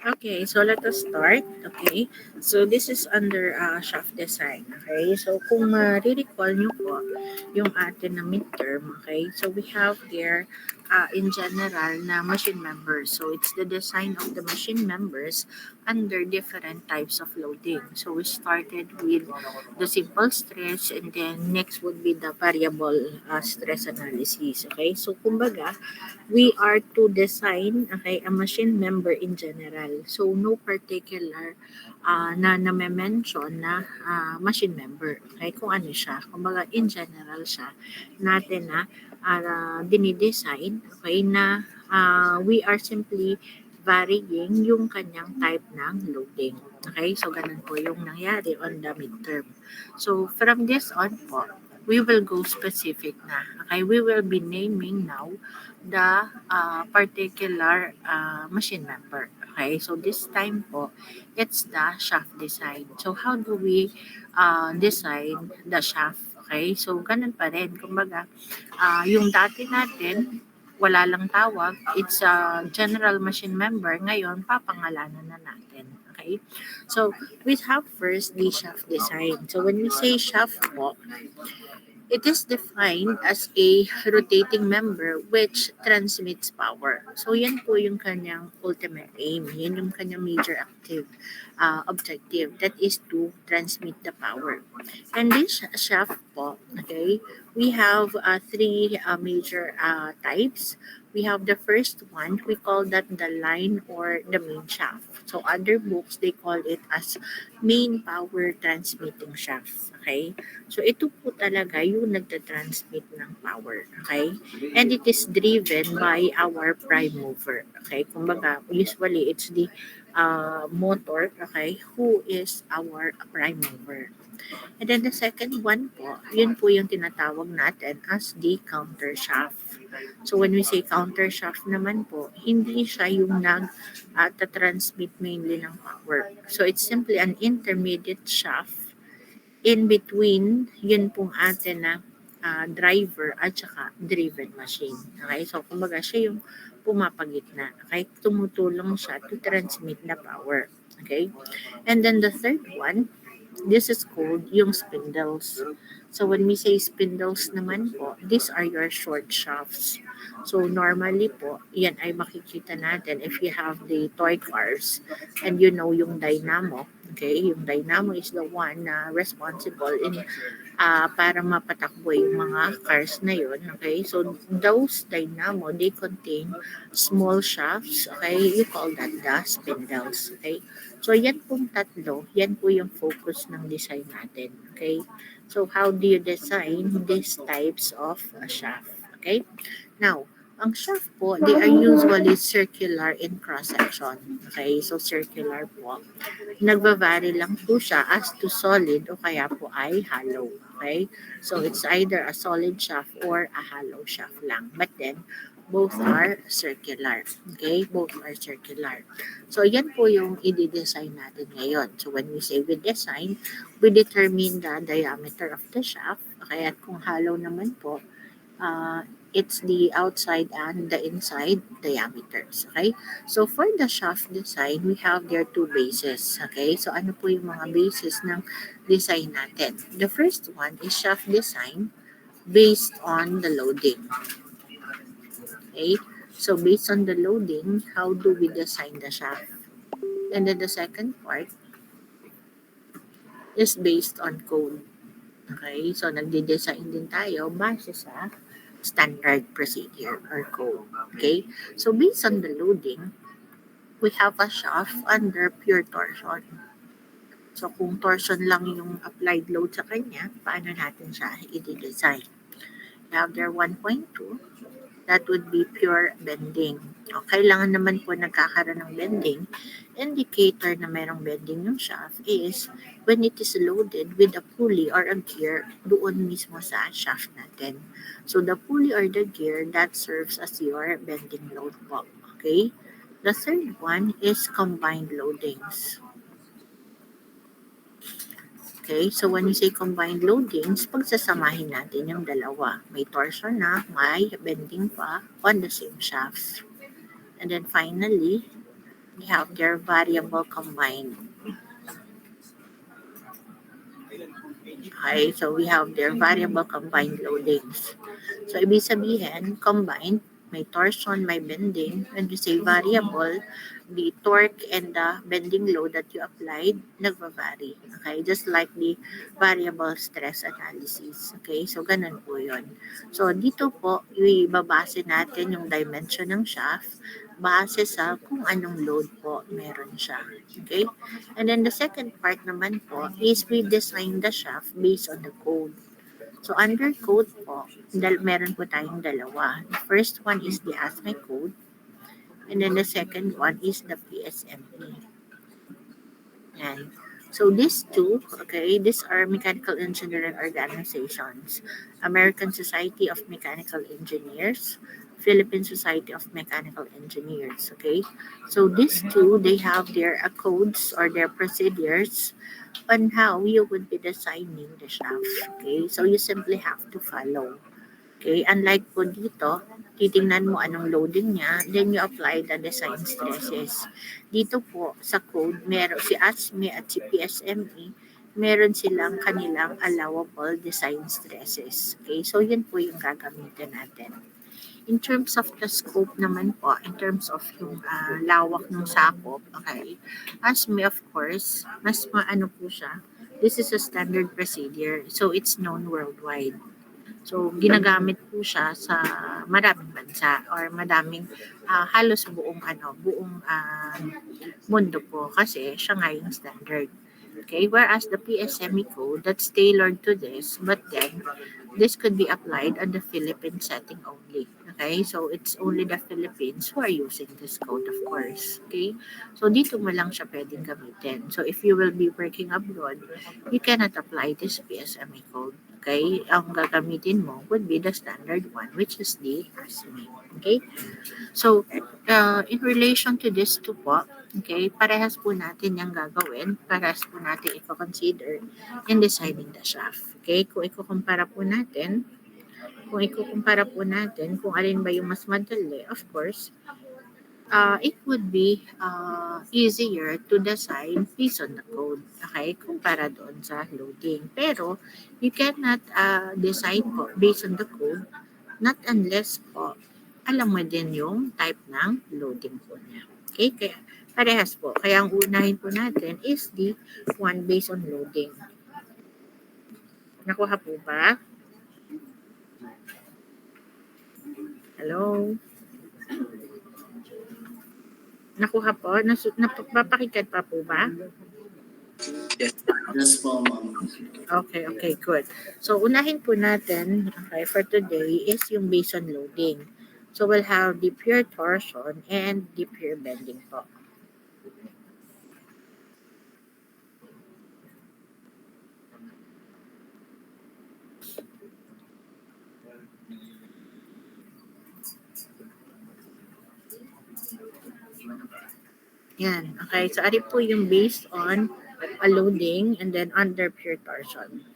Okay, so let us start. Okay, so this is under shaft design. Okay, so kung recall nyo po yung atin na midterm, okay, so we have there in general na machine members. So it's the design of the machine members under different types of loading. So we started with the simple stress and then next would be the variable stress analysis. Okay, so kumbaga, we are to design okay a machine member in general, so no particular na mention na machine member, okay, kung ano siya, kumbaga in general siya natin na dinidesign, okay, na we are simply varying yung kanyang type ng loading. Okay, so ganun po yung nangyari on the midterm. So from this on po, we will go specific na. Okay, we will be naming now the particular machine member. Okay, so this time po, it's the shaft design. So how do we design the shaft? Okay, so ganun pa rin. Kumbaga, yung dati natin, wala lang tawag, it's a general machine member. Ngayon, papangalanan na natin. Okay, so we have first the shaft design. So when we say shaft po, it is defined as a rotating member which transmits power. So yan po yung kanyang ultimate aim. Yan yung kanyang major objective. That is to transmit the power. And this shaft po, okay, we have three major types. We have the first one, we call that the line or the main shaft. So other books, they call it as main power transmitting shaft. Okay? So ito po talaga yung nagta-transmit ng power. Okay? And it is driven by our prime mover. Okay? Kumbaga, usually it's the motor, okay, who is our prime mover. And then the second one po, yun po yung tinatawag natin as the counter shaft. So when we say counter shaft naman po, hindi siya yung nag-transmit mainly ng power. So it's simply an intermediate shaft in between yun pong atin na driver at saka driven machine. Okay? So kumbaga siya yung pumapagitna. Okay? Tumutulong siya to transmit the power. Okay? And then the third one, this is called yung spindles. So when we say spindles naman po, these are your short shafts. So normally po, yan ay makikita natin if you have the toy cars and you know yung dynamo. Okay, yung dynamo is the one na responsible in para mapatakbo yung mga cars na yun. Okay, so those dynamo, they contain small shafts. Okay, you call that the spindles. Okay, so yan pong tatlo, yan po yung focus ng design natin. Okay, so how do you design these types of shaft? Okay, now, ang shaft po, they are usually circular in cross-section. Okay, so circular po. Nagva-vary lang po siya as to solid o kaya po ay hollow. Okay? So it's either a solid shaft or a hollow shaft lang. But then, both are circular. Okay? Both are circular. So yan po yung i-design natin ngayon. So when we say we design, we determine the diameter of the shaft. Okay? At kung hollow naman po, it's the outside and the inside diameters. Okay? So for the shaft design, we have there two bases. Okay? So ano po yung mga bases ng design natin? The first one is shaft design based on the loading. Okay? So based on the loading, how do we design the shaft? And then the second part is based on code. Okay? So nagde-design din tayo base sa standard procedure or code. Okay? So based on the loading, we have a shaft under pure torsion. So kung torsion lang yung applied load sa kanya, paano natin siya i-design? Now there 1.2, that would be pure bending. O, kailangan naman po nagkakaroon ng bending. Indicator na merong bending yung shaft is when it is loaded with a pulley or a gear doon mismo sa shaft natin. So the pulley or the gear, that serves as your bending load po. Okay? The third one is combined loadings. Okay, so when we say combined loadings, pagsasamahin natin yung dalawa. May torsion na, may bending pa on the same shafts. And then finally, we have their variable combined. Okay, so we have their variable combined loadings. So, ibig sabihin, combined, may torsion, may bending. When you say variable, the torque and the bending load that you applied, nagva-vary. Okay, just like the variable stress analysis. Okay, so ganun po yun. So, dito po, ibabase natin yung dimension ng shaft base sa kung anong load po meron siya. Okay? And then the second part naman po is we design the shaft based on the code. So under code po, meron po tayong dalawa. The first one is the ASME code and then the second one is the PSME. Yan. So these two, okay, these are mechanical engineering organizations. American Society of Mechanical Engineers, Philippine Society of Mechanical Engineers, okay? So these two, they have their codes or their procedures on how you would be designing the shaft, okay? So you simply have to follow. Okay, unlike po dito, titingnan mo anong loading niya, then you apply the design stresses. Dito po sa code, meron si ASME at si PSME, meron silang kanilang allowable design stresses. Okay, so yun po yung gagamitin natin. In terms of the scope naman po, in terms of yung lawak ng sakop, okay, ASME of course, mas maano po siya, this is a standard procedure, so it's known worldwide. So, ginagamit po siya sa maraming bansa or madaming halos buong mundo po kasi siya nga yung standard. Okay, whereas the PSME code that's tailored to this, but then this could be applied on the Philippine setting only. Okay, so it's only the Philippines who are using this code, of course. Okay, so dito mo lang siya pwedeng gamitin. So if you will be working abroad, you cannot apply this PSME code. Okay, ang gagamitin mo would be the standard one, which is the ASME. Okay, so in relation to this two po, okay, parehas po natin yung gagawin, parehas po natin i-consider in designing the shaft. Okay, kung ikukumpara po natin, kung alin ba yung mas madali, of course, it would be easier to design based on the code, okay, kumpara doon sa loading. Pero, you cannot design po based on the code, not unless po, alam mo din yung type ng loading po niya. Okay, kaya parehas po. Kaya ang unahin po natin is the one based on loading. Nakuha po ba? Hello? Nakuha po? Napapakinggan pa po ba? Yes po, ma'am. Okay, good. So, unahin po natin, okay, for today is yung based on loading. So, we'll have the pure torsion and the pure bending po. Yan. Okay. So, ari po yung based on a loading and then under pure torsion.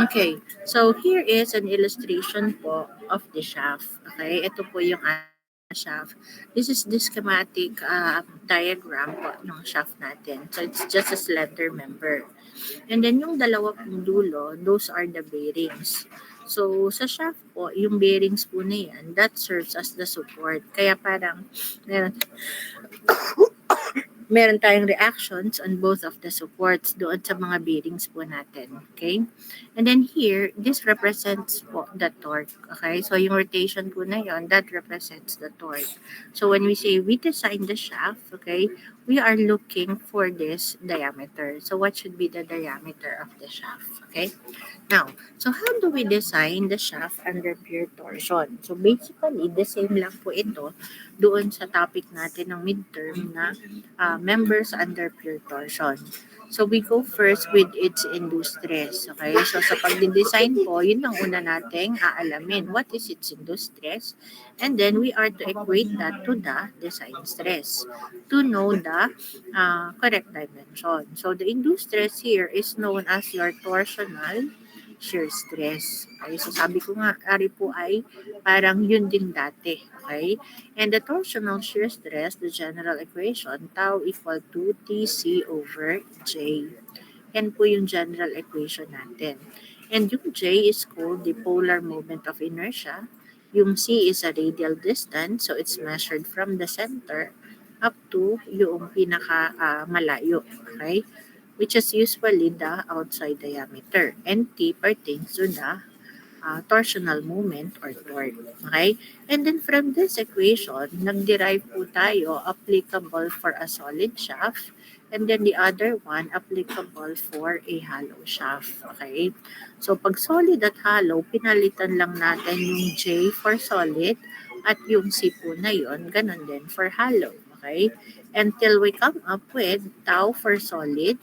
Okay. So, here is an illustration po of the shaft. Okay. Ito po yung shaft. This is the schematic diagram po ng shaft natin. So, it's just a slender member. And then, yung dalawa pong dulo, those are the bearings. So, sa shaft po, yung bearings po na yan, that serves as the support. Kaya parang, meron tayong reactions on both of the supports doon sa mga bearings po natin. Okay? And then here, this represents po the torque. Okay? So, yung rotation po na yon, that represents the torque. So, when we say we design the shaft, okay, we are looking for this diameter. So, what should be the diameter of the shaft? Okay? Now, so how do we design the shaft under pure torsion? So, basically, the same lang po ito doon sa topic natin ng midterm na members under pure torsion. So we go first with its induced stress. Okay? So sa pagde-design po, yun ang una nating aalamin. What is its induced stress? And then we are to equate that to the design stress to know the correct dimension. So the induced stress here is known as your torsional shear stress. Okay? So sabi ko nga, ari po ay parang yun din dati. Okay? And the torsional shear stress, the general equation, tau equal to Tc over J. Yan po yung general equation natin. And yung J is called the polar moment of inertia. Yung C is a radial distance, so it's measured from the center up to yung pinaka malayo. Okay? Which is usually the outside diameter. And T pertains to the torsional moment or torque. Okay? And then from this equation, nag-derive po tayo applicable for a solid shaft and then the other one applicable for a hollow shaft. Okay? So pag solid at hollow, pinalitan lang natin yung J for solid at yung C po na yun, ganun din for hollow. Okay? Until we come up with tau for solid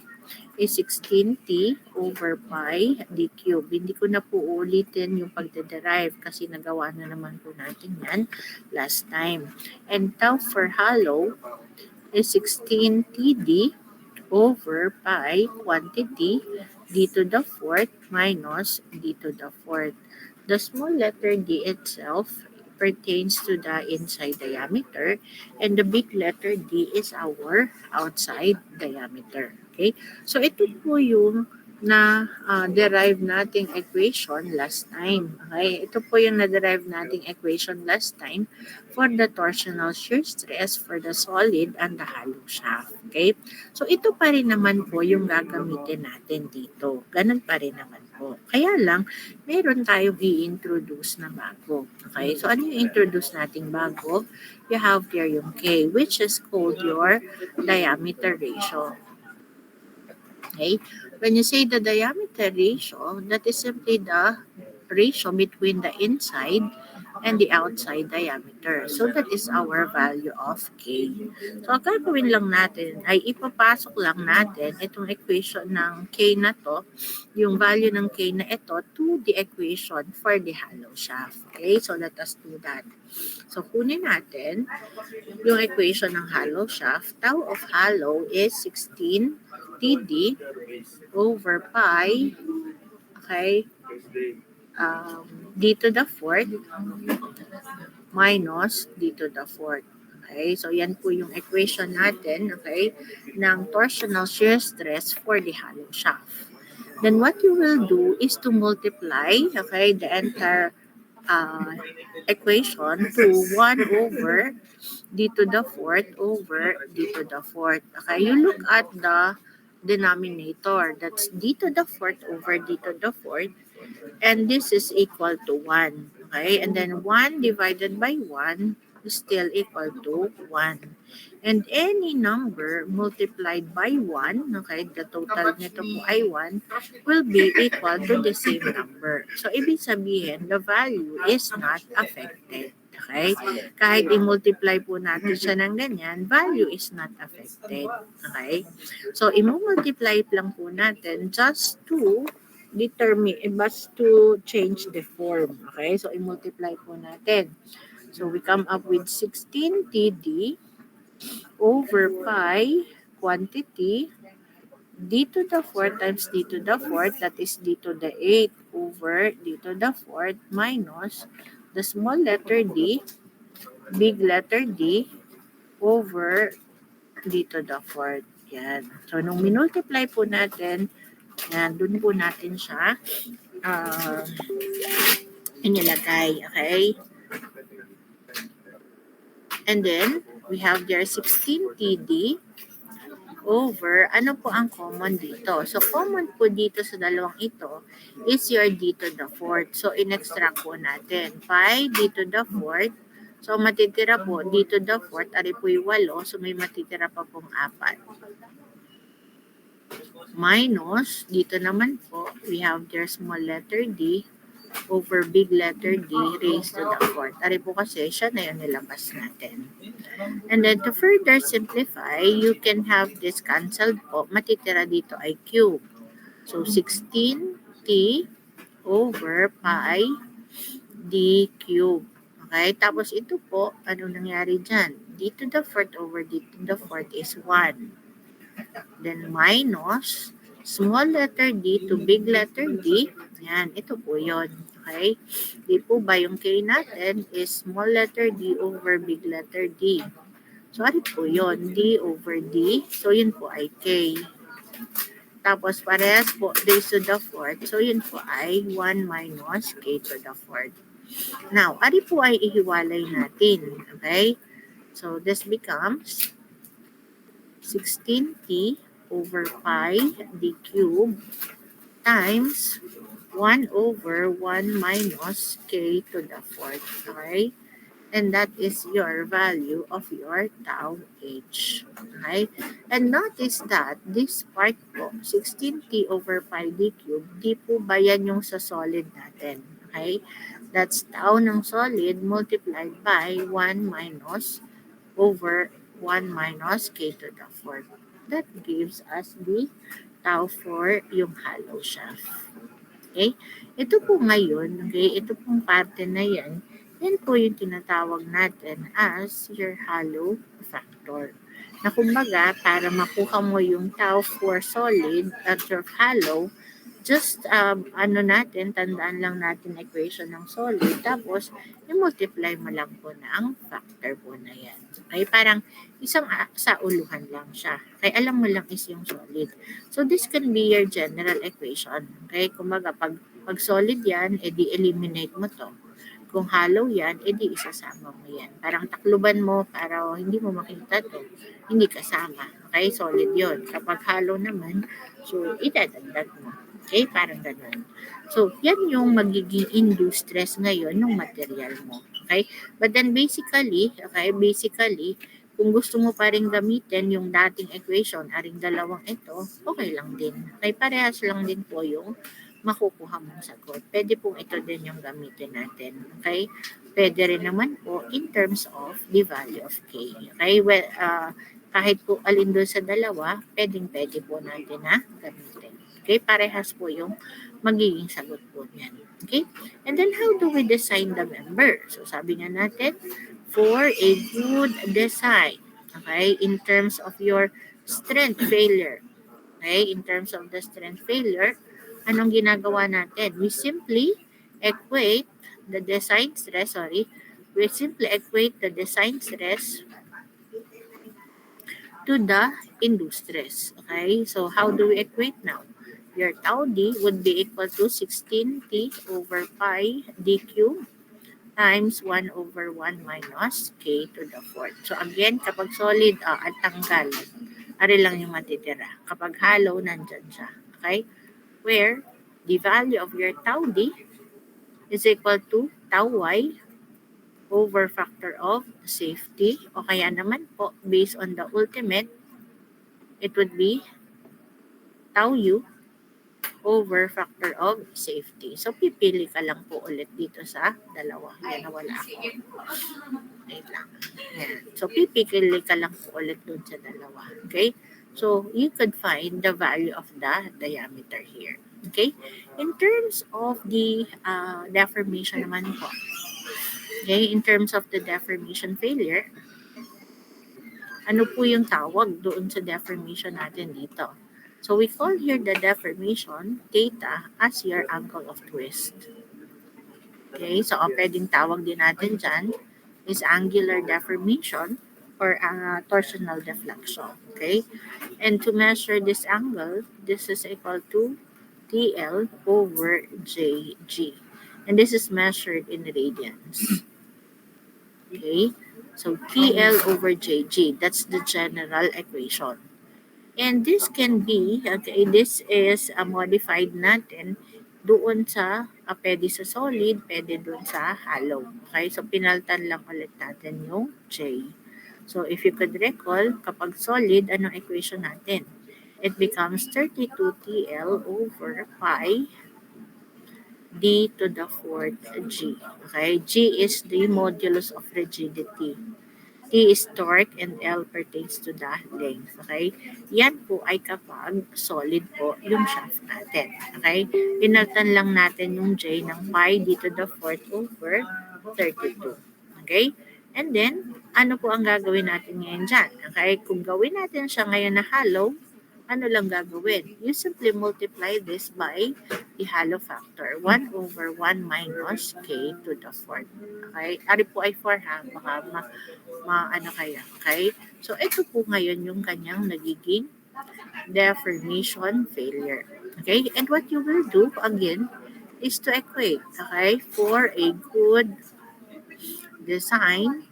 is 16t over pi d cube. Hindi ko na po ulitin yung pagde-derive kasi nagawa na naman po natin yan last time. And tau for hollow is 16td over pi quantity d to the fourth minus d to the fourth. The small letter d itself pertains to the inside diameter and the big letter D is our outside diameter. Okay? So ito po yung na derive nating equation last time. Okay? Ito po yung na-derive nating equation last time for the torsional shear stress for the solid and the hollow shaft. Okay? So ito pa rin naman po yung gagamitin natin dito. Ganun pa rin naman po. Kaya lang, meron tayong i-introduce na bago. Okay? So ano yung introduce nating bago? You have here yung K, which is called your diameter ratio. Okay? When you say the diameter ratio, that is simply the ratio between the inside and the outside diameter. So that is our value of K. So ang gagawin lang natin ay ipapasok lang natin itong equation ng K na to, yung value ng K na ito to the equation for the hollow shaft. Okay? So let us do that. So kunin natin yung equation ng hollow shaft. Tau of hollow is 16 TD over pi, okay, d to the fourth minus d to the fourth. Okay, so yan po yung equation natin, okay, ng torsional shear stress for the hollow shaft. Then what you will do is to multiply, okay, the entire equation to 1 over d to the fourth over d to the fourth. Okay, you look at the denominator. That's d to the fourth over d to the fourth. And this is equal to 1. Okay, and then 1 divided by 1 is still equal to 1. And any number multiplied by 1, okay, the total nito po ay 1, will be equal to the same number. So, ibig sabihin, the value is not affected. Okay? Kahit i-multiply po natin siya ng ganyan, value is not affected. Okay? So, i-multiply lang po natin just to determine, just to change the form. Okay? So, i-multiply po natin. So, we come up with 16 TD over pi quantity d to the 4 times d to the 4th, that is d to the 8 over d to the 4th minus the small letter d, big letter D over d to the 4th. Yan. So, nung minultiply po natin, yan, dun po natin siya inilagay. Okay? And then, we have there 16 TD over, ano po ang common dito? So, common po dito sa dalawang ito is your d to the fourth. So, in-extract po natin. Pi d to the fourth. So, matitira po d to the fourth. Ari po yung 8. So, may matitira pa pong 4. Minus, dito naman po, we have their small letter d over big letter D raised to the fourth. Ari po kasi siya na yung nilabas natin. And then to further simplify, you can have this cancelled po. Matitira dito ay cube. So 16t over pi d cube. Okay? Tapos ito po, ano nangyari dyan? D to the fourth over D to the fourth is 1. Then minus small letter d to big letter D. Yan, ito po yun. Okay? Di po ba yung k natin is small letter d over big letter D. So, ano po yun? D over D. So, yun po ay k. Tapos, parehas po raised to the fourth. So, yun po ay 1 minus k to the fourth. Now, ari po ay ihiwalay natin. Okay? So, this becomes 16t over pi d cube times 1 over 1 minus k to the fourth. Okay? And that is your value of your tau h. Okay? And notice that this part po, 16t over pi d cube, di po ba yan yung sa solid natin? Okay? That's tau ng solid multiplied by 1 minus over 1 minus k to the fourth. That gives us the tau for yung hollow shaft. Okay? Ito po ngayon, okay, ito pong parte na yan, yan po yung tinatawag natin as your hollow factor. Na kumbaga, para makuha mo yung tau for solid at your hollow, just tandaan lang natin equation ng solid, tapos i-multiply mo lang po ng factor po na yan. Okay, parang isang sa uluhan lang siya. Kaya alam mo lang is yung solid. So this can be your general equation. Okay, kumbaga pag solid yan, edi eliminate mo to. Kung hollow yan, edi isasama mo yan. Parang takluban mo para hindi mo makita to. Hindi kasama. Okay, solid yon. Kapag hollow naman, so idadagdag mo. Okay, parang ganun. So, yan yung magiging induced stress ngayon ng material mo. Okay? But then basically, kung gusto mo pa rin gamitin yung dating equation, aring dalawang ito, okay lang din. Okay, parehas lang din po yung makukuha mong sagot. Pwede pong ito din yung gamitin natin. Okay? Pwede rin naman po in terms of the value of K. Okay? Well, kahit po alin doon sa dalawa, pwede po natin na gamitin. Okay? Parehas po yung magiging sagot po niyan. Okay? And then, how do we design the member? So, sabi nga natin, for a good design, okay, in terms of your strength failure, okay, in terms of the strength failure, anong ginagawa natin? We simply equate the design stress to the induced stress. Okay, so how do we equate now? Your tau d would be equal to 16t over pi d cube times 1 over 1 minus k to the fourth. So again, kapag solid, at tanggal, ari lang yung matitira. Kapag hollow, nandyan siya. Okay? Where the value of your tau d is equal to tau y over factor of safety, o kaya naman po, based on the ultimate, it would be tau u over factor of safety. So, pipili ka lang po ulit dito sa dalawa. Yan, nawala ako. Wait lang. Yan. So, pipili ka lang po ulit dun sa dalawa. Okay? So, you could find the value of the diameter here. Okay? In terms of the deformation naman po. Okay? In terms of the deformation failure, ano po yung tawag doon sa deformation natin dito? So we call here the deformation theta as your angle of twist. Okay, so pwedeng tawag din natin dyan is angular deformation or torsional deflection. Okay, and to measure this angle, this is equal to TL over JG. And this is measured in radians. Okay, so TL over JG, that's the general equation. And this can be, okay, this is modified natin doon sa, pwede sa solid, pwede doon sa hollow. Okay, so pinaltan lang ulit natin yung J. So if you could recall, kapag solid, anong equation natin? It becomes 32TL over pi d to the fourth g. Okay, g is the modulus of rigidity. T is torque and L pertains to the length. Okay? Yan po ay kapag solid po yung shaft natin. Okay? Pinaltan lang natin yung J ng pi d to the fourth over 32. Okay? And then, ano po ang gagawin natin ngayon dyan? Okay? Kung gawin natin siya ngayon na hollow, ano lang gagawin? You simply multiply this by the hollow factor. 1 over 1 minus k to the fourth. Okay? Ari po ay 4 ha. Baka ano kaya. Okay? So, ito po ngayon yung kanyang nagiging deformation failure. Okay? And what you will do, again, is to equate. Okay? For a good design,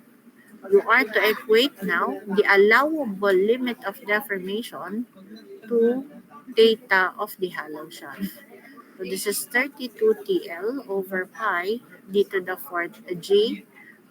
you are to equate now the allowable limit of deformation to data of the hollow shaft. So this is 32 TL over pi d to the fourth g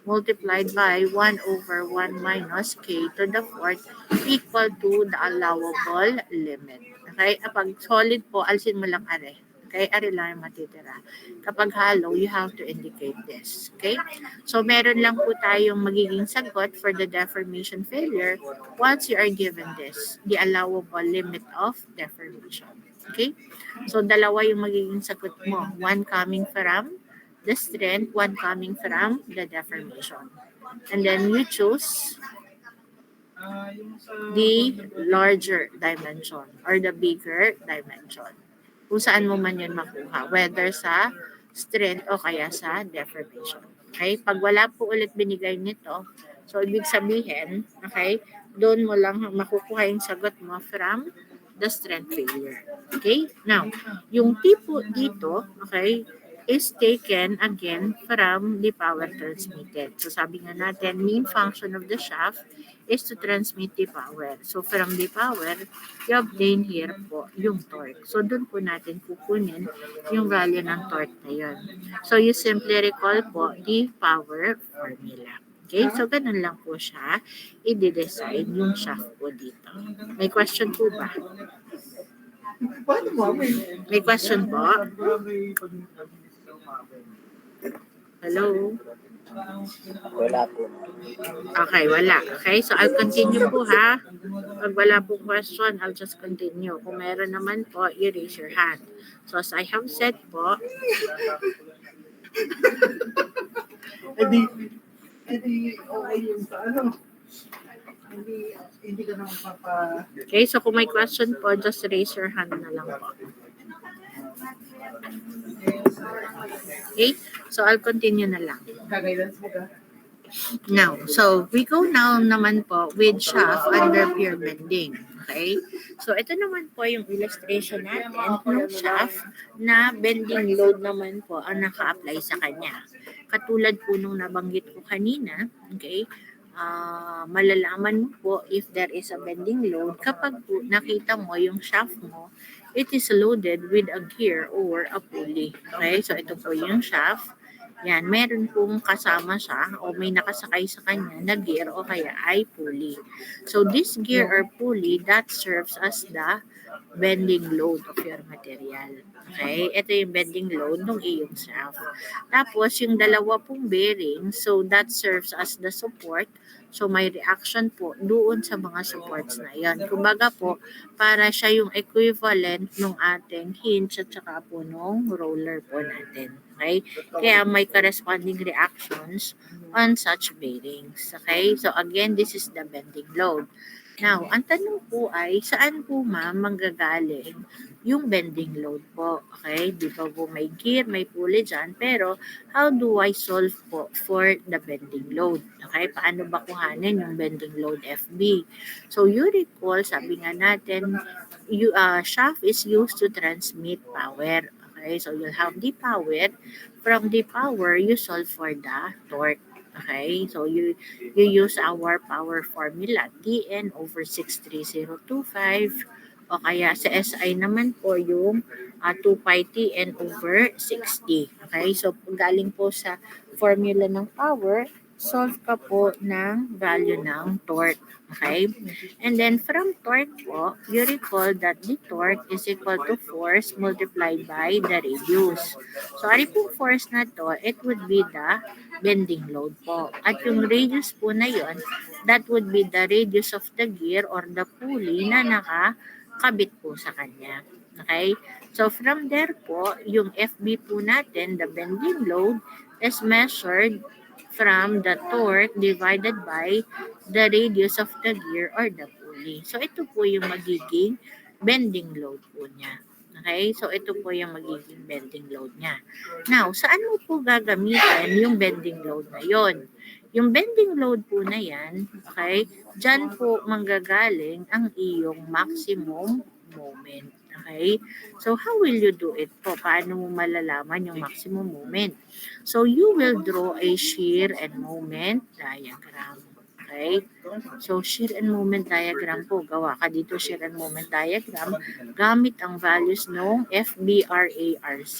multiplied by 1 over 1 minus k to the fourth equal to the allowable limit. Okay? Kapag solid po, alisin mo lang are. Okay? Are lang yung matitira. Kapag hollow, you have to indicate this. Okay? So, meron lang po tayong magiging sagot for the deformation failure once you are given this, the allowable limit of deformation. Okay? So, dalawa yung magiging sagot mo. One coming from the strength, one coming from the deformation. And then you choose the larger dimension or the bigger dimension. Kung saan mo man yun makuha, whether sa strength o kaya sa deformation. Okay? Pag wala po ulit binigay nito, so ibig sabihin, okay, doon mo lang makukuha yung sagot mo from the strength failure. Okay? Now, yung tipo dito, okay, is taken again from the power transmitted. So sabi nga natin, main function of the shaft is to transmit the power. So from the power, you obtain here po yung torque. So doon po natin kukunin yung value ng torque na yun. So you simply recall po the power formula. Okay, so ganun lang po siya i-design yung shaft po dito. May question po ba? May question po? Hello? Wala po. Okay, wala. Okay, so I'll continue po ha. Pag wala po question, I'll just continue. Kung meron naman po, you raise your hand. So as I have said po, Hindi okay yung sa ano. Hindi ka na magpapa... okay, so kung may question po, just raise your hand na lang po. Okay, so I'll continue na lang. Kagaydans mo ka? Now, so we go now naman po with shaft under pure bending. Okay? So ito naman po yung illustration natin ng shaft na bending load naman po ang naka-apply sa kanya. Katulad po nung nabanggit ko kanina, okay? Malalaman mo po if there is a bending load kapag po nakita mo yung shaft mo, it is loaded with a gear or a pulley. Okay? So ito po yung shaft. Yan, meron pong kasama siya o may nakasakay sa kanya na gear o kaya ay pulley. So this gear or pulley, that serves as the bending load of your material. Okay? Ito yung bending load ng iyong shaft. Tapos yung dalawa pong bearing, so that serves as the support. So may reaction po doon sa mga supports na yan. Kumbaga po, para siya yung equivalent ng ating hinge at saka po nung roller po natin. Okay? Kaya may corresponding reactions on such bearings. Okay? So again, this is the bending load. Now, ang tanong po ay, saan po ma'am manggagaling yung bending load po? Okay? Di ba po may gear, may pulley dyan, pero how do I solve po for the bending load? Okay? Paano ba kuhanin yung bending load FB? So, you recall, sabi nga natin, shaft is used to transmit power. Okay? So, you'll have the power. From the power, you solve for the torque. Okay, so you use our power formula, Tn over 63025, o kaya sa SI naman po yung 2 pi Tn over 60. Okay, so galing po sa formula ng power, solve ka po ng value ng torque. Okay? And then from torque po, you recall that the torque is equal to force multiplied by the radius. So, ari pong force na to, it would be the bending load po. At yung radius po na yon, that would be the radius of the gear or the pulley na nakakabit po sa kanya. Okay? So, from there po, yung FB po natin, the bending load, is measured from the torque divided by the radius of the gear or the pulley. So, ito po yung magiging bending load po niya. Okay? So, ito po yung magiging bending load niya. Now, saan mo po gagamitin yung bending load na yon? Yung bending load po na yan, okay, dyan po manggagaling ang iyong maximum moment. Okay? So, how will you do it po? Paano mo malalaman yung maximum moment? So, you will draw a shear and moment diagram. Okay? So, shear and moment diagram po. Gawa ka dito shear and moment diagram gamit ang values ng FBRARC.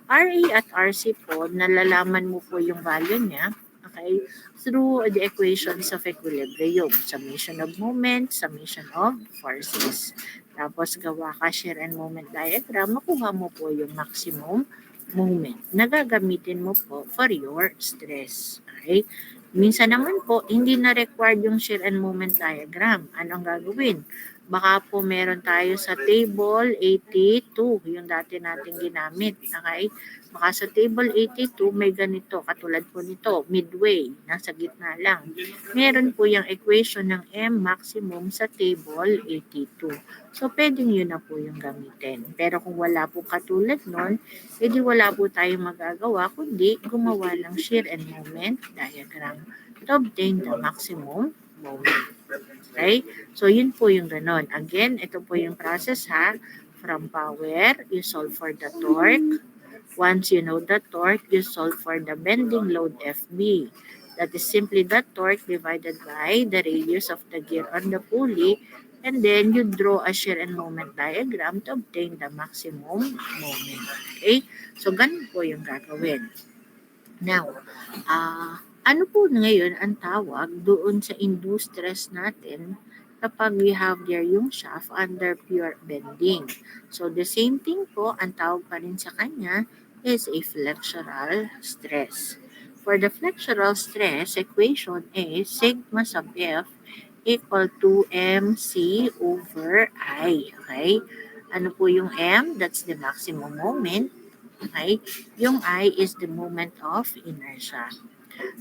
RA at RC po, nalalaman mo po yung value niya, okay, through the equations of equilibrium. Summation of moment, summation of forces. Tapos gawa ka shear and moment diagram, makuha mo po yung maximum moment na gagamitin mo po for your stress. Okay? Minsan naman po, hindi na required yung shear and moment diagram. Anong gagawin? Baka po meron tayo sa table 82, yung dati natin ginamit. Okay? Baka sa table 82, may ganito, katulad po nito, midway, nasa gitna lang. Meron po yung equation ng M maximum sa table 82. So, pwedeng yun na po yung gamitin. Pero kung wala po katulad nun, edi wala po tayong magagawa, kundi gumawa ng shear and moment diagram to obtain the maximum moment. Okay? So, yun po yung ganon. Again, ito po yung process ha. From power, you solve for the torque. Once you know the torque, you solve for the bending load FB. That is simply the torque divided by the radius of the gear on the pulley. And then, you draw a shear and moment diagram to obtain the maximum moment. Okay? So, ganun po yung gagawin. Now, ano po ngayon ang tawag doon sa induced stress natin kapag we have there yung shaft under pure bending? So, the same thing po, ang tawag pa rin sa kanya is a flexural stress. For the flexural stress, equation is sigma sub F equal to MC over I. Okay? Ano po yung M? That's the maximum moment. Okay? Yung I is the moment of inertia.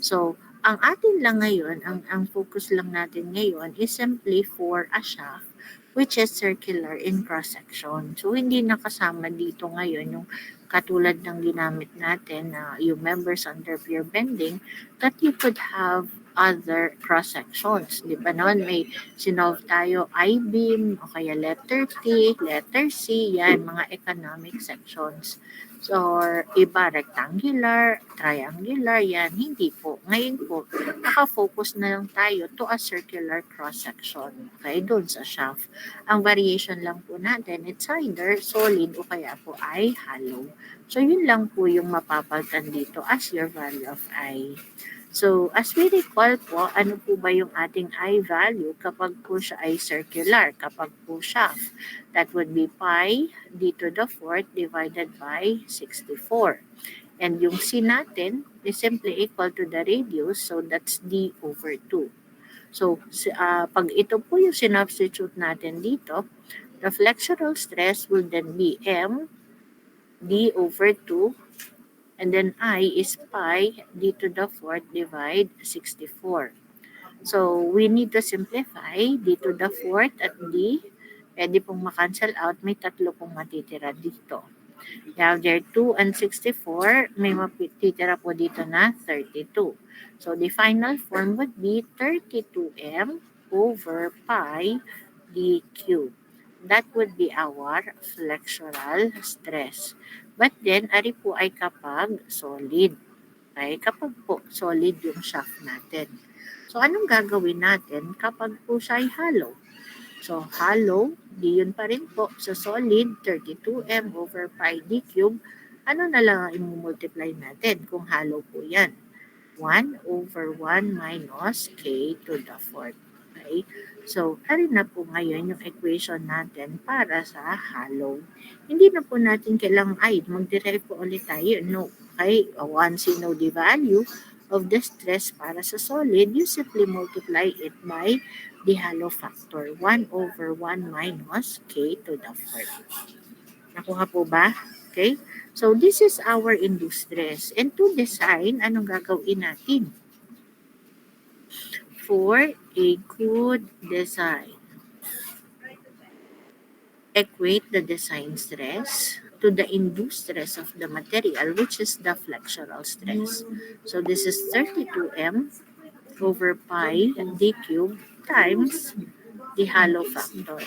So, ang atin lang ngayon, ang focus lang natin ngayon is simply for a shaft which is circular in cross-section. So, hindi nakasama dito ngayon yung katulad ng ginamit natin na yung members under pure bending that you could have other cross-sections. Di ba noon may sinolve tayo I-beam o kaya letter T, letter C, yan, mga economic sections. So, iba rectangular, triangular, yan, hindi po. Ngayon po, nakafocus na lang tayo to a circular cross-section. Okay, doon sa shaft. Ang variation lang po natin, it's either solid o kaya po ay hollow. So, yun lang po yung mapapalitan dito as your value of I. So, as we recall po, ano po ba yung ating I value kapag po siya ay circular, kapag po shaft? That would be pi d to the fourth divided by 64. And yung C natin is simply equal to the radius, so that's d over 2. So, pag ito po yung sinubstitute natin dito, the flexural stress will then be M d over 2, and then I is pi d to the fourth divide 64. So, we need to simplify d to the fourth at d. Pwede pong makancel out, may tatlo pong matitira dito. You have there 2 and 64, may matitira po dito na 32. So, the final form would be 32m over pi d cubed. That would be our flexural stress. But then, ari po ay kapag solid. Okay? Kapag po solid yung shaft natin. So, anong gagawin natin kapag po siya ay hollow? So, hollow, di yun pa rin po. Sa solid, 32m over pi d cube, ano na lang ang i-multiply natin kung hollow po yan? 1 over 1 minus k to the fourth. Okay? So, ano na po ngayon yung equation natin para sa hollow. Hindi na po natin kailangang, mag-derive po ulit tayo. No. Okay? Once you know the value of the stress para sa solid, you simply multiply it by the hollow factor. 1 over 1 minus k to the fourth. Nakuha po ba? Okay? So, this is our induced stress. And to design, anong gagawin natin? For a good design, equate the design stress to the induced stress of the material, which is the flexural stress. So, this is 32m over pi d cubed times the hollow factor.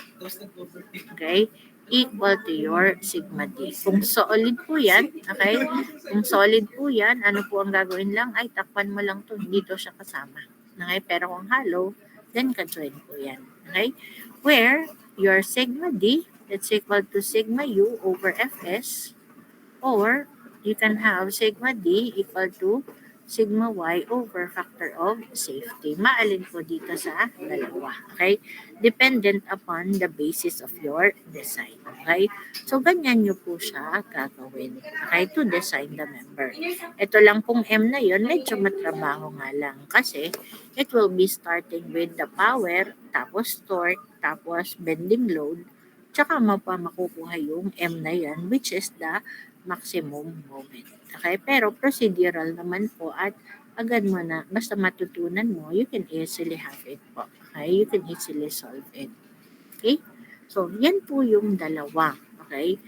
Okay? Equal to your sigma d. Kung solid po yan, okay? Kung solid po yan, ano po ang gagawin lang? Ay, takpan mo lang to, hindi to siya kasama. Okay? Pero kung hollow, then ka-join po yan. Okay? Where your sigma d, that's equal to sigma u over fs, or you can have sigma d equal to sigma y over factor of safety. Maalin po dito sa dalawa. Okay? Dependent upon the basis of your design. Okay? So, ganyan nyo po siya gagawin. Okay? To design the member. Ito lang pong M na yon, medyo matrabaho nga lang. Kasi, it will be starting with the power, tapos torque, tapos bending load, tsaka makukuha yung M na yan, which is the maximum moment. Okay? Pero procedural naman po at agad mo na, basta matutunan mo, you can easily have it po. Okay? You can easily solve it. Okay? So, yan po yung dalawa. Okay?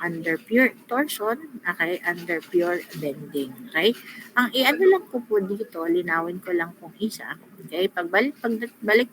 Under pure torsion, okay? Under pure bending. Okay? Ang i-ano lang po dito, linawin ko lang kung isa. Okay? Pagbalik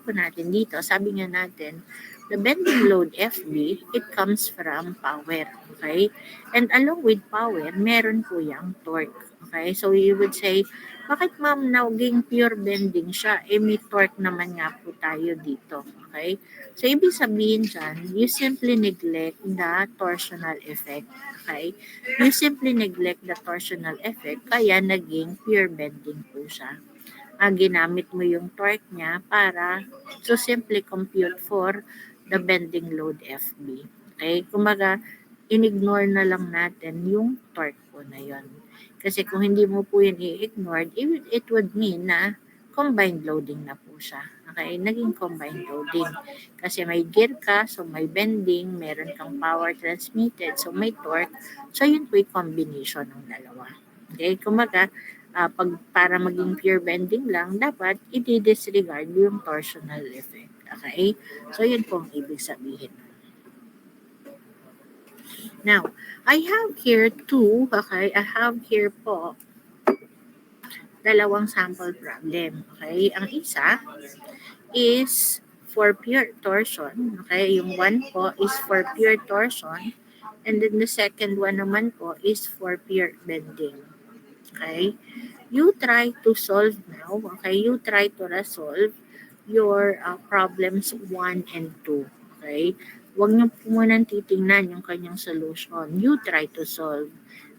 po natin dito, sabi nga natin, the bending load FB, it comes from power. Okay? And along with power, meron po yung torque. Okay? So you would say, bakit ma'am naging pure bending siya? May torque naman nga po tayo dito. Okay? So ibig sabihin dyan, you simply neglect the torsional effect. Okay? You simply neglect the torsional effect, kaya naging pure bending po siya. Ginamit mo yung torque niya para to simply compute for the bending load FB. Okay? Kumbaga, in-ignore na lang natin yung torque po na yon. Kasi kung hindi mo po yun i-ignore, it would mean na combined loading na po siya. Okay? Naging combined loading. Kasi may gear ka, so may bending, meron kang power transmitted, so may torque. So yun po yung combination ng dalawa. Okay? Kumbaga, para maging pure bending lang, dapat i-disregard yung torsional effect. Okay? So, yun po ang ibig sabihin. Now, I have here two, okay? I have here po dalawang sample problem. Okay? Ang isa is for pure torsion. Okay? Yung one po is for pure torsion. And then the second one naman po is for pure bending. Okay? You try to solve now. Okay? You try to resolve your problems 1 and 2. Okay? Huwag niyo po munang titingnan yung kanyang solution. You try to solve.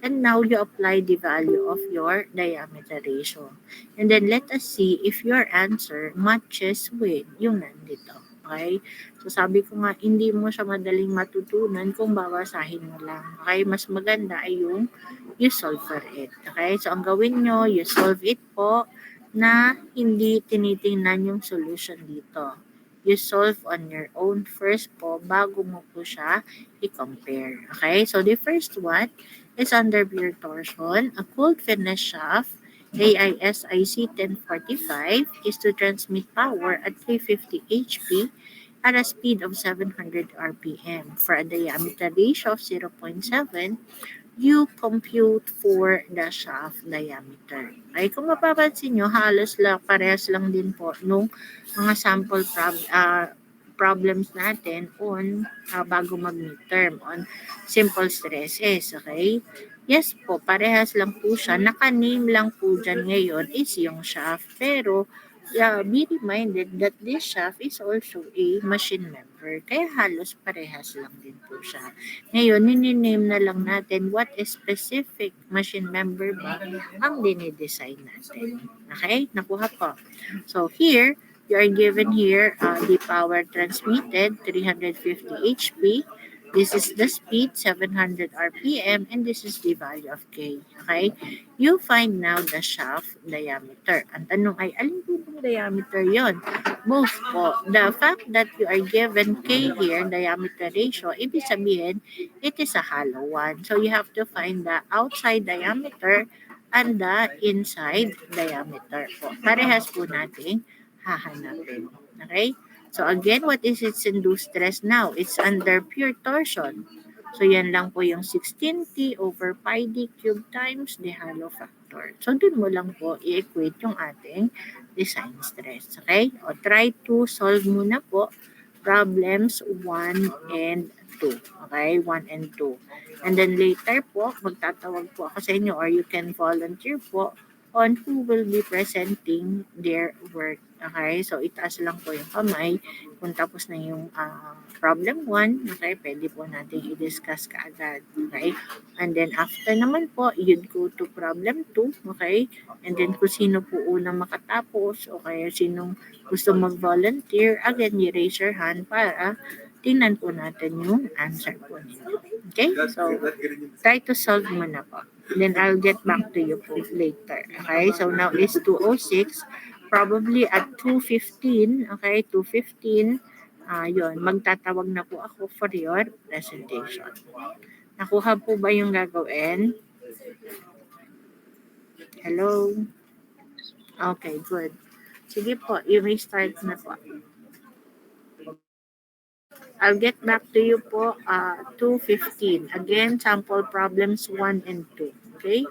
And now you apply the value of your diameter ratio. And then let us see if your answer matches with yung nandito. Okay? So sabi ko nga, hindi mo siya madaling matutunan kung babasahin mo lang. Okay? Mas maganda ay yung you solve for it. Okay? So ang gawin nyo, you solve it po na hindi tinitingnan yung solution dito. You solve on your own first po bago mo po siya i-compare. Okay? So the first one is under pure torsion. A cold finish shaft AISIC 1045 is to transmit power at 350 HP at a speed of 700 RPM. For a diameter ratio of 0.7, you compute for the shaft diameter. Ay, kung mapapansin nyo, halos parehas lang din po nung mga sample problems natin on bago mag-midterm on simple stresses. Okay? Yes po, parehas lang po siya. Naka-name lang po dyan ngayon is yung shaft. Pero be reminded that this shaft is also a machine member. Kaya halos parehas lang din po siya. Ngayon, nininame na lang natin what specific machine member ba ang dinidesign natin. Okay? Nakuha po. So here, you are given here the power transmitted, 350 HP. This is the speed, 700 RPM, and this is the value of K. Okay? You find now the shaft diameter. Ang tanong ay, alin po bang diameter yon? Both po. The fact that you are given K here, diameter ratio, ibig sabihin, it is a hollow one. So you have to find the outside diameter and the inside diameter po. Parehas po nating hahanapin. Okay? So again, what is its induced stress now? It's under pure torsion. So yan lang po yung 16t over pi d cube times the hollow factor. So dun mo lang po i-equate yung ating design stress. Okay? O try to solve muna po problems 1 and 2. Okay? 1 and 2. And then later po, magtatawag po ako sa inyo or you can volunteer po on who will be presenting their work. Okay? So itaas lang po yung kamay kung tapos na yung problem 1, okay, pwede po natin i-discuss kaagad. Okay? And then after naman po, you'd go to problem 2, okay? And then kung sino po unang makatapos, okay, sinong gusto mag-volunteer, again, you-raise your hand para tingnan po natin yung answer po ninyo. Okay? So, try to solve muna po. Then I'll get back to you po later. Okay? So now is 2:06. Probably at 2:15, okay, 2:15, yun, magtatawag na po ako for your presentation. Nakuha po ba yung gagawin? Hello? Okay, good. Sige po, i-restart na po. I'll get back to you po 2:15. Again, sample problems 1 and 2. Okay?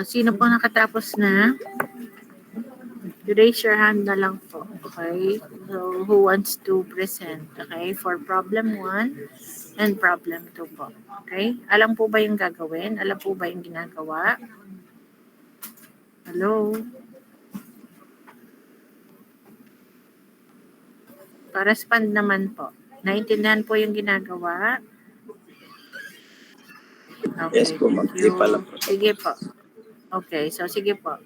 Sino po nakatapos na? Raise your hand na lang po. Okay? So, who wants to present? Okay? For problem 1 and problem 2 po. Okay? Alam po ba yung gagawin? Alam po ba yung ginagawa? Hello? Pa-respond naman po. Naintindihan po yung ginagawa? Okay, Yes po, ma'am. thank Di you. pa lang po. Sige po. Okay, so sige po.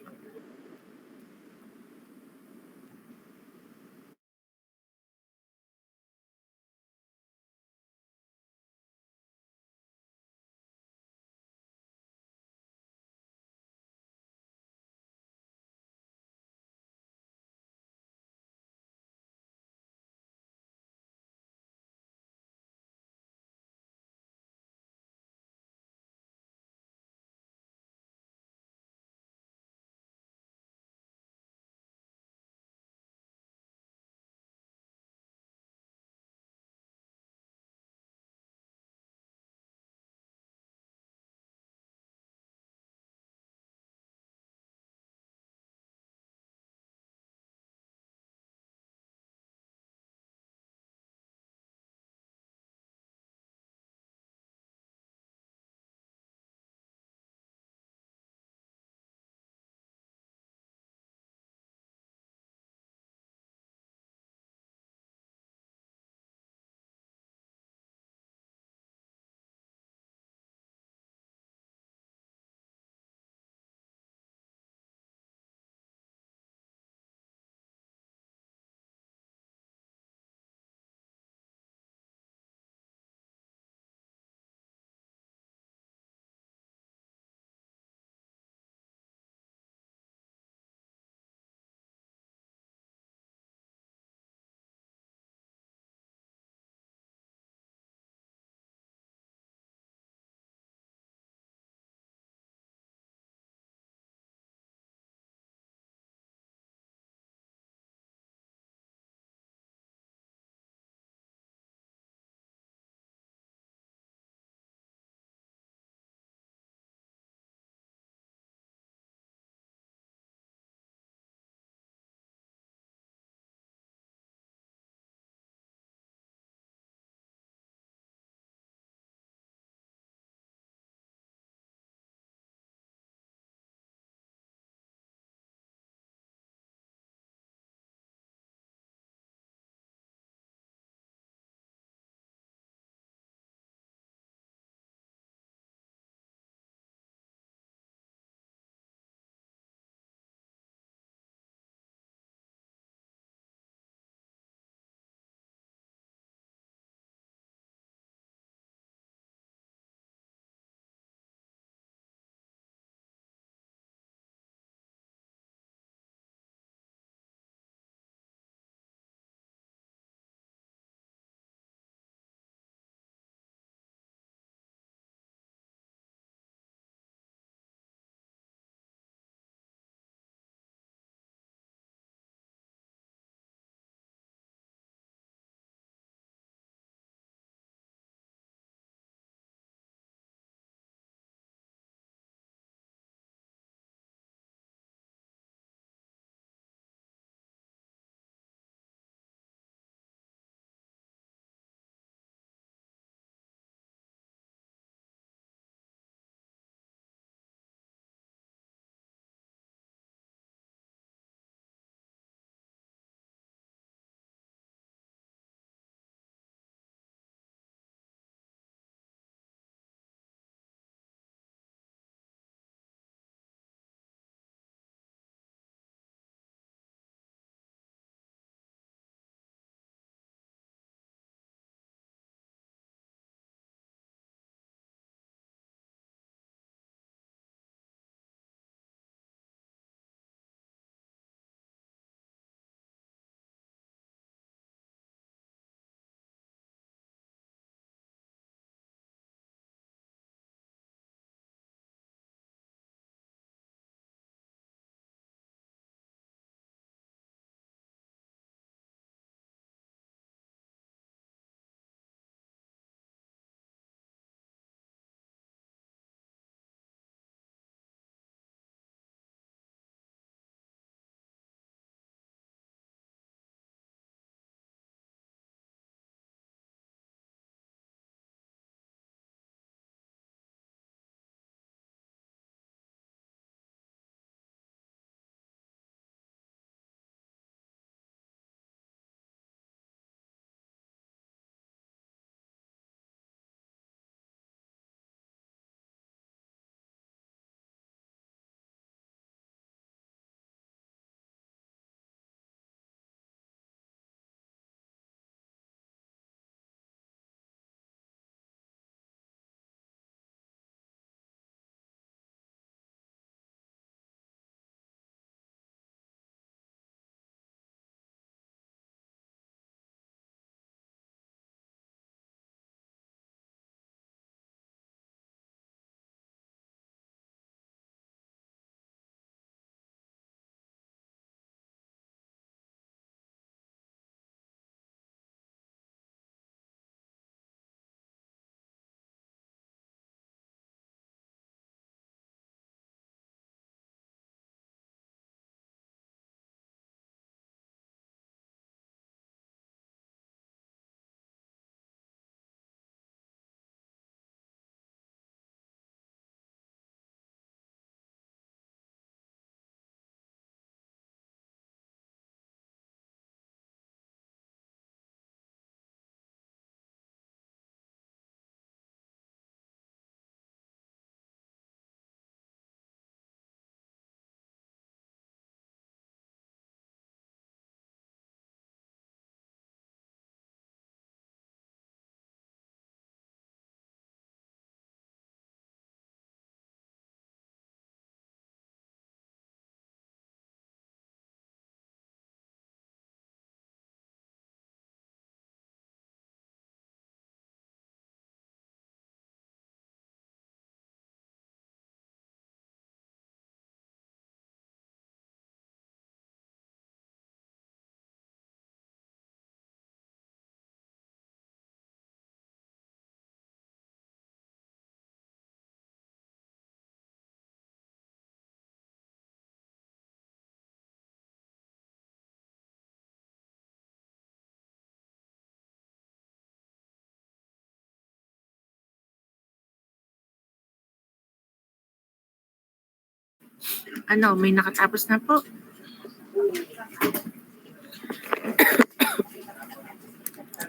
Ano, may nakatapos na po?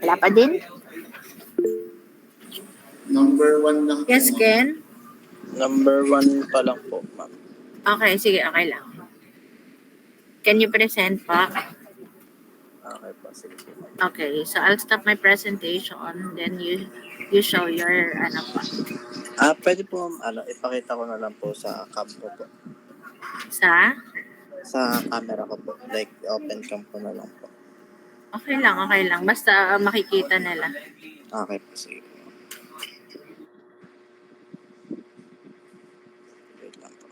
Wala pa din? Number 1 lang po, Yes, ma'am. Ken? Number 1 pa lang po, ma'am. Okay, sige, okay lang. Can you present po? Okay po, sige po. Okay, so I'll stop my presentation, then you show your ano po, Pwede po, ipakita ko na lang po sa cam ko po. sa? Sa camera ko po. Like, open cam ko na lang po. Okay lang. Basta makikita nila. Okay po, sige. Wait lang po.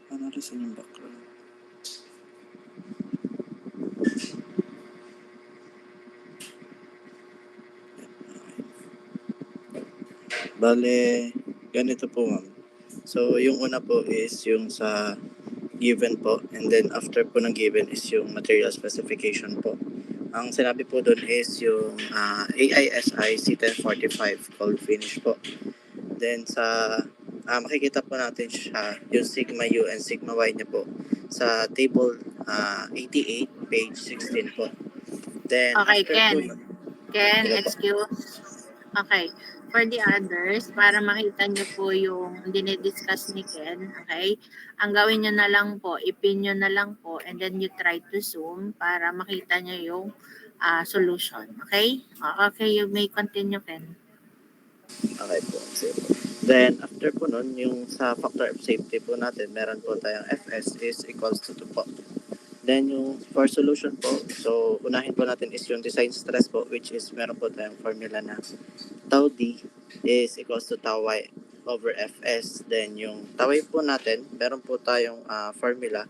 Paano rin yung background? Bale, ganito po, ma'am. So, yung una po is yung sa given po, and then after po ng given is yung material specification po. Ang sinabi po doon is yung AISI C1045 cold finish po. Then sa makikita po natin siya yung sigma U and sigma Y niya po sa table 88 page 16 po. Then Okay, after Ken. po, Ken, Sige po. excuse. Okay. For the others, para makita niyo po yung dinidiscuss ni Ken, okay? Ang gawin niyo na lang po, ipin niyo na lang po, and then you try to zoom para makita niyo yung solution, okay? Okay, you may continue, Ken. okay po. Sige po. Then after po nun, yung sa factor of safety po natin, meron po tayong Fs is equals to 2 po. Then yung for solution po, so unahin po natin is yung design stress po, which is meron po tayong formula na tau D is equals to tau Y over Fs. Then yung tau Y po natin, meron po tayong formula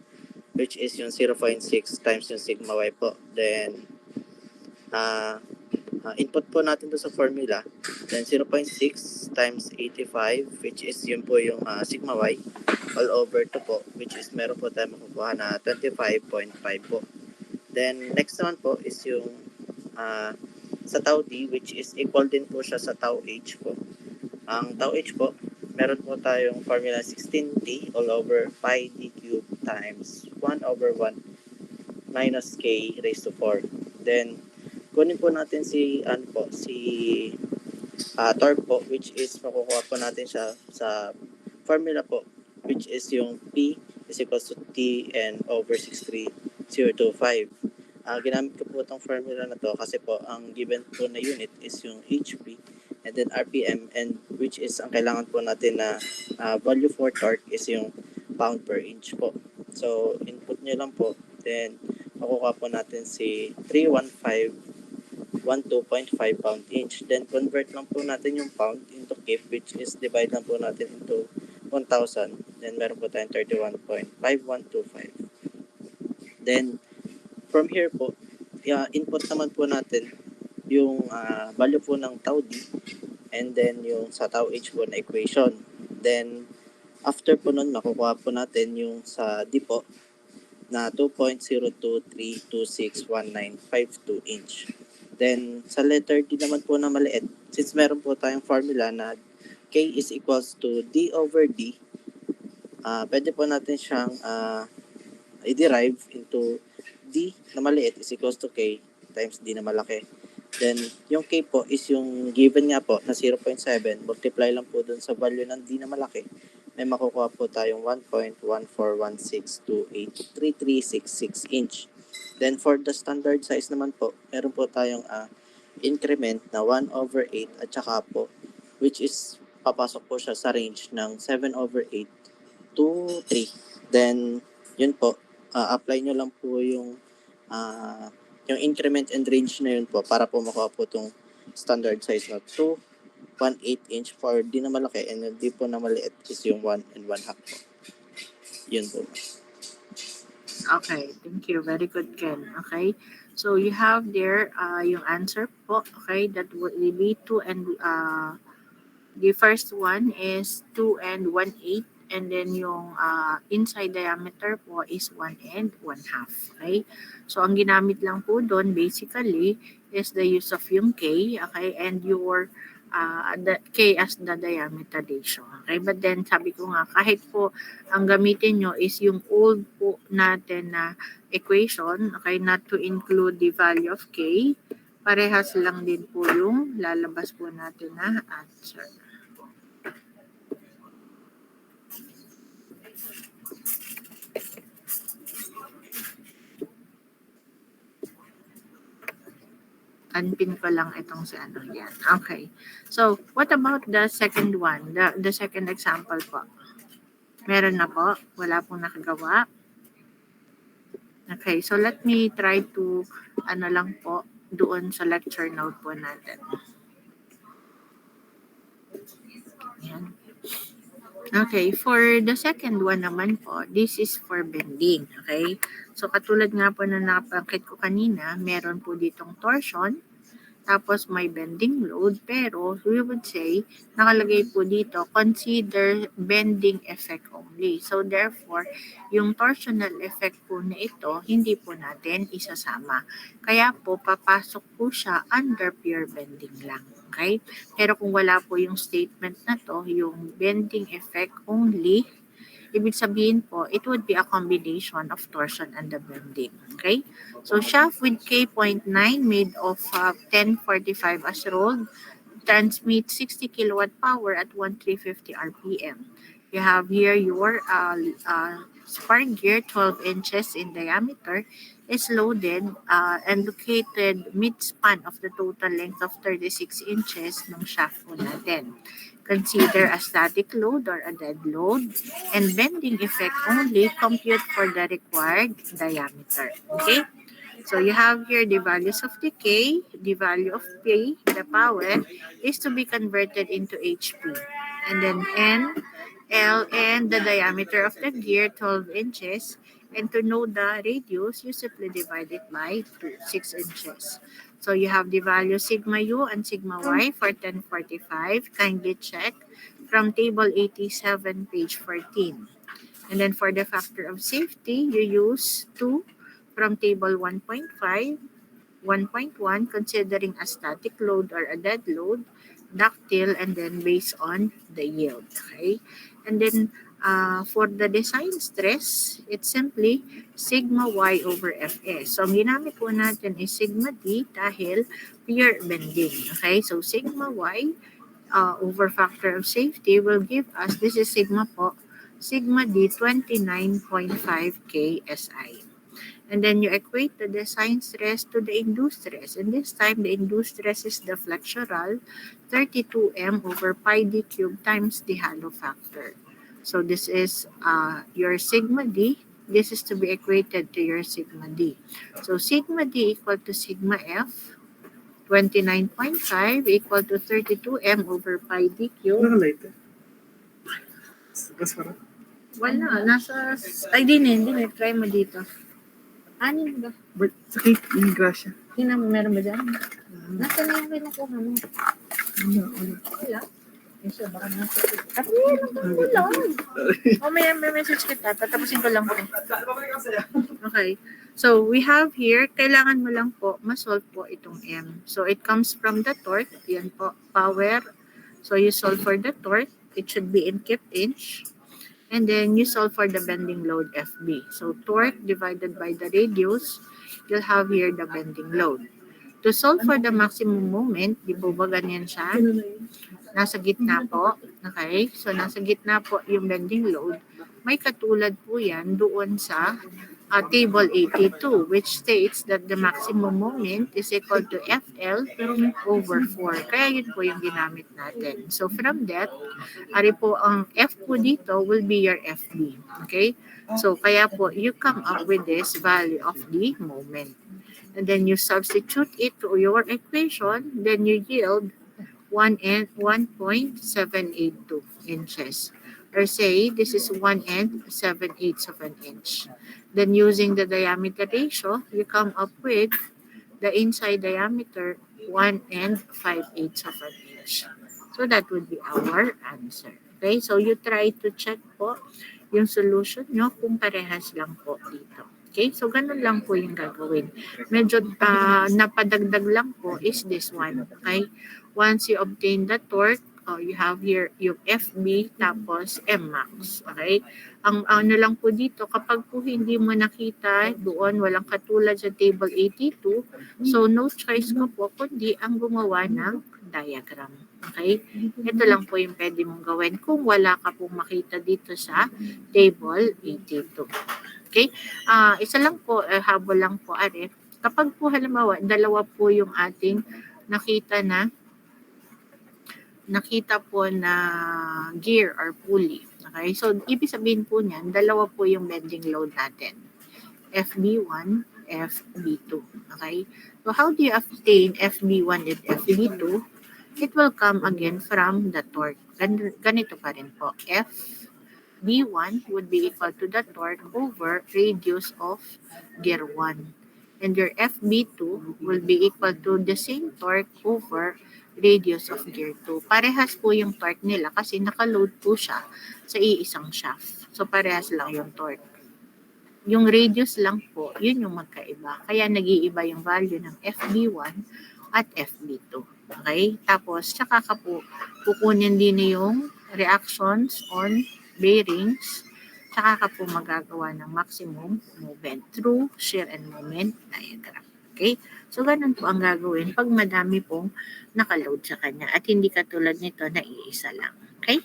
which is yung 0.6 times yung sigma Y po. Then input po natin to sa formula. Then 0.6 times 85 which is yun po yung sigma Y all over 2 po, which is meron po tayo makukuha na 25.5 po. Then next naman po is yung sa tau D, which is equal din po siya sa tau H po. Ang tau H po, meron po tayong formula 16T all over pi d cube times 1 over 1 minus k raised to 4. Then kunin po natin si torque po, which is makukuha po natin siya sa formula po, which is yung P is equals to T and over 63025. Ginamit ko po itong formula na to kasi po ang given po na unit is yung HP and then RPM, and which is ang kailangan po natin na value for torque is yung pound per inch po. So input nyo lang po, then makukuha po natin si 315 12.5 pound inch. Then convert lang po natin yung pound into kip, which is divide lang po natin into 1,000. Then meron po tayong 31.5125. Then from here po, input naman po natin yung value po ng tau D and then yung sa tau H po na equation. Then after po nun, makukuha po natin yung sa D po na 2.023261952 inch. Then, sa letter D naman po na maliit, since meron po tayong formula na K is equals to D over D, pwede po natin siyang i-derive into D na maliit is equals to K times D na malaki. Then, yung K po is yung given nga po na 0.7, multiply lang po dun sa value ng D na malaki, may makukuha po tayong 1.141628336 inch. Then for the standard size naman po, meron po tayong increment na 1 over 8 at saka po, which is papasok po siya sa range ng 7 over 8 to 3. Then yun po, apply nyo lang po yung increment and range na yun po para po makuha po itong standard size na 2.18 inch for D na malaki, and yung D po na maliit is yung 1 and 1/2 po. Yun po. Okay, thank you. Very good, Ken. Okay, so you have there yung answer po. Okay, that will be 2 and the first one is 2 and 1/8, and then yung inside diameter po is 1 and 1/2. Okay, so ang ginamit lang po doon basically is the use of yung K. Okay, and your the K as the diameter ratio. Okay, but then sabi ko nga, kahit po ang gamitin nyo is yung old po natin na equation, okay, not to include the value of K, parehas lang din po yung lalabas po natin na answer. Unpin ko lang itong si ano yan. Okay. So, what about the second one? The second example po. Meron na po. Wala pong nakagawa. Okay. So, let me try to ano lang po doon sa lecture note po natin. Ayan. Okay, for the second one naman po, this is for bending, okay? So, katulad nga po na napangkit ko kanina, meron po ditong torsion, tapos may bending load, pero we would say, nakalagay po dito, consider bending effect only. So, therefore, yung torsional effect po na ito, hindi po natin isasama. Kaya po, papasok po siya under pure bending lang. Okay? Pero kung wala po yung statement na to, yung bending effect only, ibig sabihin po, it would be a combination of torsion and the bending. Okay? So, shaft with K.9 made of 1045 as rolled transmits 60 kilowatt power at 1350 RPM. You have here your spark gear, 12 inches in diameter, is loaded and located mid-span of the total length of 36 inches ng shaft po natin. Consider a static load or a dead load, and bending effect only compute for the required diameter. Okay? So you have here the values of the K, the value of P, the power is to be converted into HP. And then N, L, and the diameter of the gear, 12 inches. And to know the radius, you simply divide it by 6 inches. So you have the value sigma U and sigma Y for 1045. Kindly check from table 87, page 14. And then for the factor of safety, you use 2 from table 1.5, 1.1, considering a static load or a dead load, ductile, and then based on the yield. Okay? And then for the design stress, it's simply sigma Y over Fs. So, ang ginamit po natin is sigma D dahil pure bending. Okay? So, sigma Y over factor of safety will give us, this is sigma po, sigma D 29.5 KSI. And then you equate the design stress to the induced stress. And this time, the induced stress is the flexural, 32M over pi d cubed times the hollow factor. So this is your sigma D. This is to be equated to your sigma D. So sigma D equal to sigma F, 29.5 equal to 32M over pi d cubed. Nakalight. Gas para. Wala, nasa, ay din, try mo dito. Ano ba? Sakit yung grasya. Meron ba dyan? Nasa na yung kinukuha mo? Wala. Isa, baka nasa. At yan, nagkukulang. O, may message kita. Tatapusin ko lang po. Okay. So, we have here, kailangan mo lang po, masolve po itong M. So, it comes from the torque. Yan po, power. So, you solve for the torque. It should be in kip inch. And then you solve for the bending load FB. So torque divided by the radius, you'll have here the bending load. To solve for the maximum moment, di po ba ganyan siya? Nasa gitna po. Okay? So nasa gitna po yung bending load. May katulad po yan doon sa table 82, which states that the maximum moment is equal to FL over 4. Kaya yun po yung ginamit natin. So from that, ari po ang F po dito will be your FB. Okay? So kaya po, you come up with this value of the moment. And then you substitute it to your equation, then you yield 1.782 inches. Or say, this is 1 and 7/8 of an inch. Then using the diameter ratio, you come up with the inside diameter 1 and 5/8 of an inch. So that would be our answer. Okay, so you try to check po yung solution nyo kung parehas lang po dito. Okay, so ganun lang po yung gagawin. Medyo napadagdag lang po is this one. Okay, once you obtain the torque, you have here yung FB tapos Mmax. Okay, ang ano lang po dito, kapag po hindi mo nakita doon, walang katulad sa table 82, so no choice ko po kundi ang gumawa ng diagram. Okay, ito lang po yung pwede mong gawin kung wala ka pong makita dito sa table 82. Okay? Isa lang po, habol lang po, are. Kapag po halimbawa, dalawa po yung ating nakita po na gear or pulley. Okay? So, ibig sabihin po niyan, dalawa po yung bending load natin. FB1, FB2. Okay? So, how do you obtain FB1 and FB2? It will come again from the torque. Ganito pa rin po. B1 would be equal to the torque over radius of gear 1. And your FB2 will be equal to the same torque over radius of gear 2. Parehas po yung torque nila kasi nakaload po siya sa iisang shaft. So parehas lang yung torque. Yung radius lang po, yun yung magkaiba. Kaya nag-iiba yung value ng FB1 at FB2. Okay? Tapos, saka ka po kukunin din yung reactions on bearings, saka ka po magagawa ng maximum movement through shear and moment diagram. Okay? So, ganun po ang gagawin pag madami pong nakaload sa kanya at hindi katulad nito na iisa lang. Okay?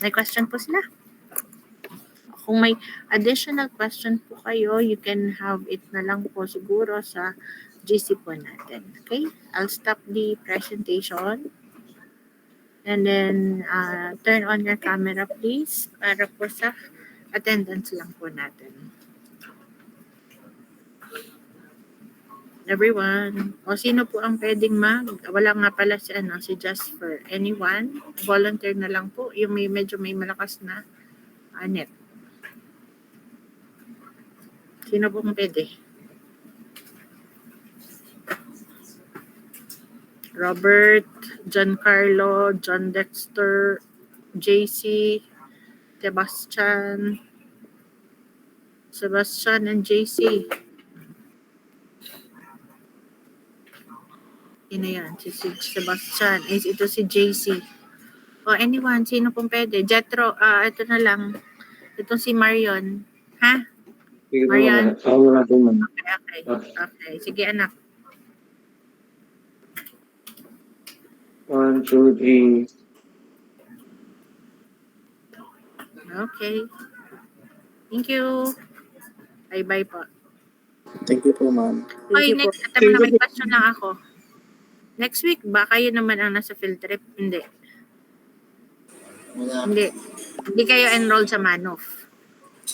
May question po sila? Kung may additional question po kayo, you can have it na lang po siguro sa GC po natin. Okay? I'll stop the presentation. And then, turn on your camera please para po sa attendance lang po natin. Everyone, o sino po ang pwedeng wala nga pala si Jasper. Anyone? Volunteer na lang po. Yung medyo may malakas na net. Sino po ang pwede? Robert, Giancarlo, John Dexter, JC, Sebastian, and JC. Sino yan? Si Sebastian. Ito si JC. O anyone, sino pong pwede? Jetro, ito na lang. Ito si Marion. Ha? Marian? Okay. Sige anak. 1, 2, 3. Okay. Thank you. Bye-bye po. Thank you po, ma'am. Okay, next. May question lang ako. Next week ba kayo naman ang nasa field trip? Hindi. Wala. Hindi kayo enrolled sa Manoff?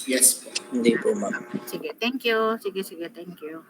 Yes po. Hindi po, ma'am. Sige, thank you. Sige, thank you.